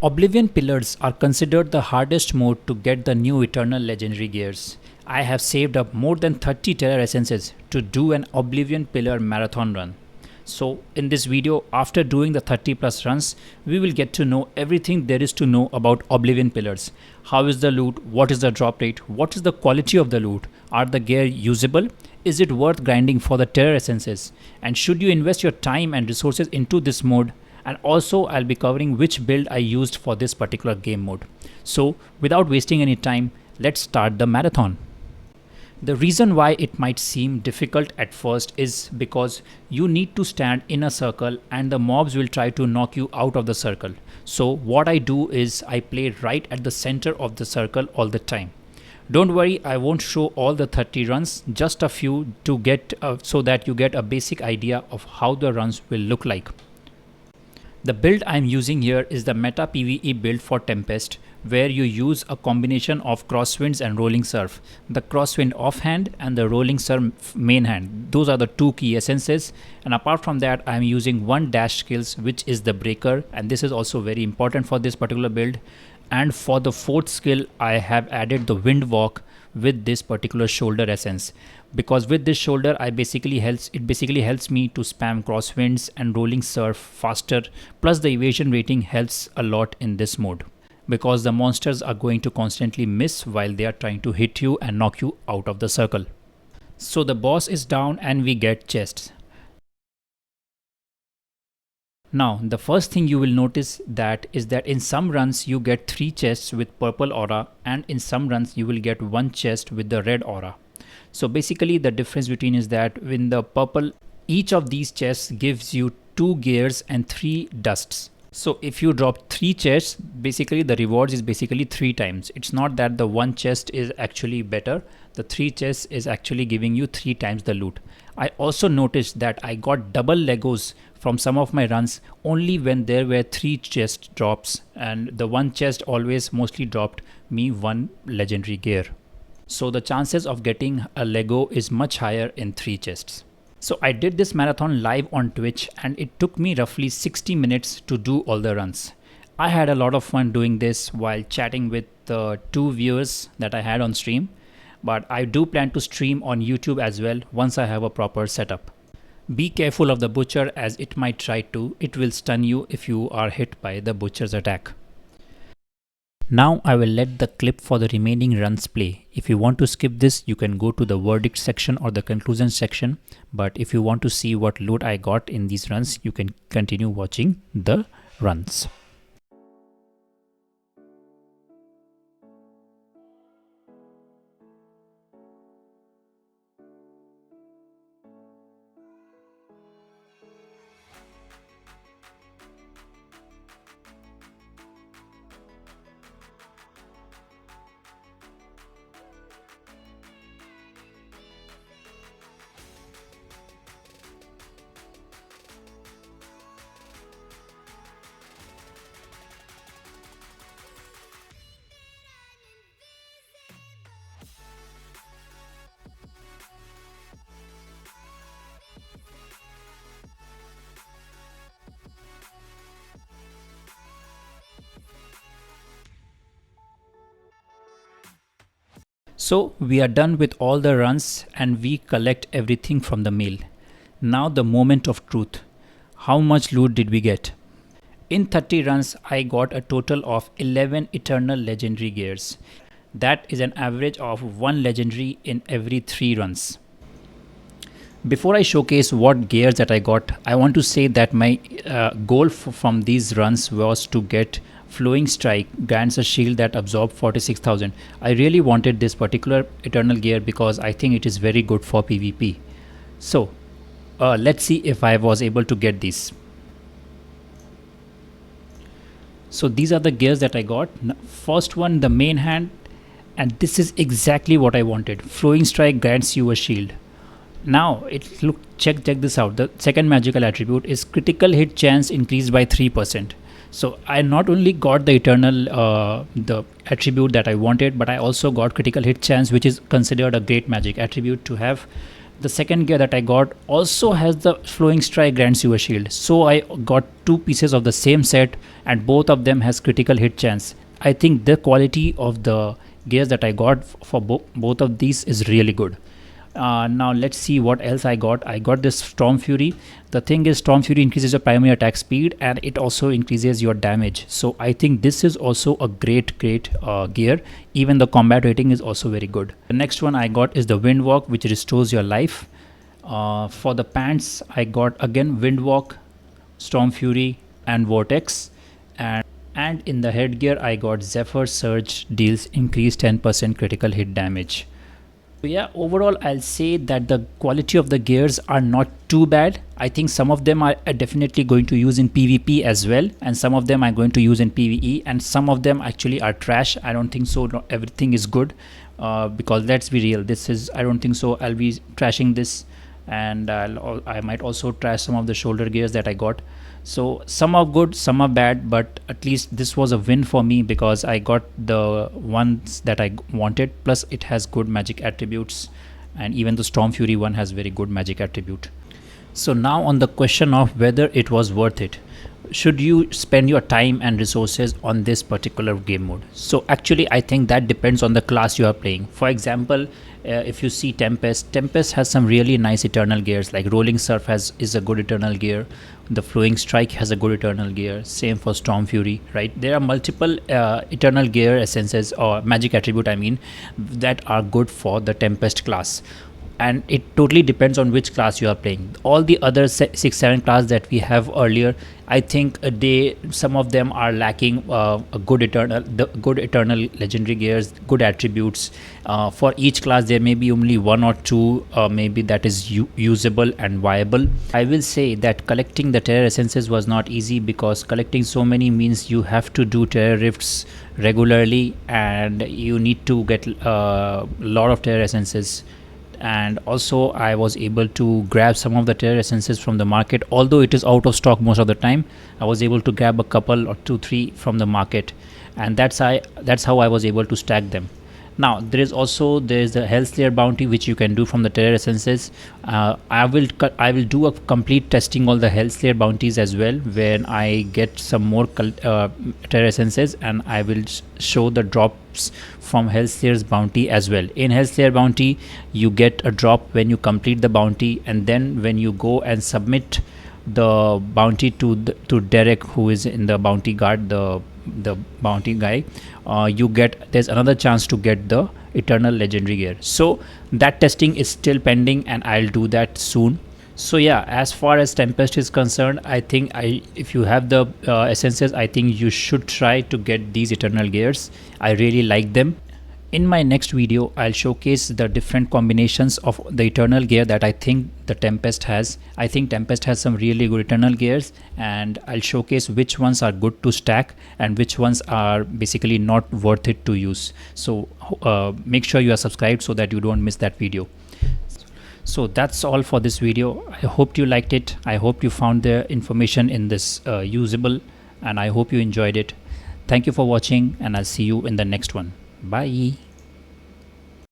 Oblivion Pillars are considered the hardest mode to get the new Eternal Legendary gears. I have saved up more than 30 Terror Essences to do an Oblivion Pillar marathon run. So in this video, after doing the 30 plus runs, we will get to know everything there is to know about Oblivion Pillars. How is the loot? What is the drop rate? What is the quality of the loot? Are the gear usable? Is it worth grinding for the Terror Essences? And should you invest your time and resources into this mode? And also I'll be covering which build I used for this particular game mode. So without wasting any time, let's start the marathon. The reason why it might seem difficult at first is because you need to stand in a circle and the mobs will try to knock you out of the circle. So what I do is I play right at the center of the circle all the time. Don't worry, I won't show all the 30 runs, just a few to get so that you get a basic idea of how the runs will look like. The build I'm using here is the meta PvE build for Tempest, where you use a combination of crosswinds and rolling surf. The crosswind offhand and the rolling surf main hand. Those are the two key essences, and apart from that I'm using one dash skills, which is the breaker, and this is also very important for this particular build. And for the fourth skill I have added the wind walk with this particular shoulder essence, because with this shoulder it basically helps me to spam crosswinds and rolling surf faster, plus the evasion rating helps a lot in this mode because the monsters are going to constantly miss while they are trying to hit you and knock you out of the circle. So the boss is down and we get chests. Now the first thing you will notice is that in some runs you get 3 chests with purple aura, and in some runs you will get 1 chest with the red aura. So basically the difference between is that in the purple, each of these chests gives you 2 gears and 3 dusts. So if you drop 3 chests, basically the rewards is basically 3 times. It's not that the 1 chest is actually better. The 3 chests is actually giving you 3 times the loot. I also noticed that I got double Legos from some of my runs only when there were 3 chest drops, and the 1 chest always mostly dropped me 1 legendary gear. So the chances of getting a Lego is much higher in 3 chests. So I did this marathon live on Twitch and it took me roughly 60 minutes to do all the runs. I had a lot of fun doing this while chatting with the 2 viewers that I had on stream, but I do plan to stream on YouTube as well once I have a proper setup. Be careful of the butcher, as it might try to. It will stun you if you are hit by the butcher's attack. Now I will let the clip for the remaining runs play. If you want to skip this, you can go to the verdict section or the conclusion section. But if you want to see what loot I got in these runs, you can continue watching the runs. So we are done with all the runs and we collect everything from the mail. Now the moment of truth. How much loot did we get? In 30 runs I got a total of 11 eternal legendary gears. That is an average of 1 legendary in every 3 runs. Before I showcase what gears that I got, I want to say that my goal from these runs was to get Flowing Strike, grants a shield that absorbs 46,000. I really wanted this particular eternal gear because I think it is very good for PvP. So let's see if I was able to get these. So these are the gears that I got. First one, the main hand, and this is exactly what I wanted. Flowing Strike grants you a shield. Now check this out. The second magical attribute is critical hit chance increased by 3%. So I not only got the eternal the attribute that I wanted, but I also got critical hit chance, which is considered a great magic attribute to have. The second gear that I got also has the flowing strike Grand Sewer Shield. So I got two pieces of the same set and both of them has critical hit chance. I think the quality of the gears that I got for both of these is really good. Now let's see what else I got. I got this Storm Fury. The thing is, Storm Fury increases your primary attack speed and it also increases your damage. So I think this is also a great gear. Even the combat rating is also very good. The next one I got is the Windwalk, which restores your life. For the pants, I got again Windwalk, Storm Fury and Vortex. And in the headgear, I got Zephyr Surge, deals increased 10% critical hit damage. So yeah, overall I'll say that the quality of the gears are not too bad. I think some of them are definitely going to use in PvP as well, and some of them I'm going to use in PvE, and some of them actually are trash. I don't think so. Not everything is good, because let's be real. I don't think so. I'll be trashing this, and I might also trash some of the shoulder gears that I got. So some are good, some are bad, but at least this was a win for me because I got the ones that I wanted, plus it has good magic attributes, and even the Storm Fury one has very good magic attribute. So now on the question of whether it was worth it, should you spend your time and resources on this particular game mode? So actually I think that depends on the class you are playing. For example, if you see Tempest has some really nice eternal gears, like Rolling Surf is a good eternal gear. The Flowing Strike has a good eternal gear. Same for Storm Fury, right? There are multiple eternal gear essences, or magic attribute I mean, that are good for the Tempest class. And it totally depends on which class you are playing. All the other 6-7 class that we have earlier, I think some of them are lacking a good eternal legendary gears, good attributes. For each class there may be only one or two maybe that is usable and viable. I will say that collecting the terror essences was not easy, because collecting so many means you have to do terror rifts regularly and you need to get a lot of terror essences. And also I was able to grab some of the terror essences from the market. Although it is out of stock most of the time, I was able to grab a couple or 2-3 from the market, and that's how I was able to stack them. Now there is the Hellslayer bounty, which you can do from the terror essences. I will do a complete testing all the Hellslayer bounties as well, when I get some more terror essences, and I will show the drops from Hellslayer's bounty as well. In Hellslayer bounty you get a drop when you complete the bounty, and then when you go and submit the bounty to Derek, who is in the bounty guard, the bounty guy, there's another chance to get the eternal legendary gear. So that testing is still pending and I'll do that soon. So yeah, as far as Tempest is concerned, I think if you have the essences, I think you should try to get these eternal gears. I really like them. In my next video, I'll showcase the different combinations of the eternal gear that I think the Tempest has. I think Tempest has some really good eternal gears, and I'll showcase which ones are good to stack and which ones are basically not worth it to use. So make sure you are subscribed so that you don't miss that video. So that's all for this video. I hope you liked it. I hope you found the information in this usable, and I hope you enjoyed it. Thank you for watching, and I'll see you in the next one. Bye.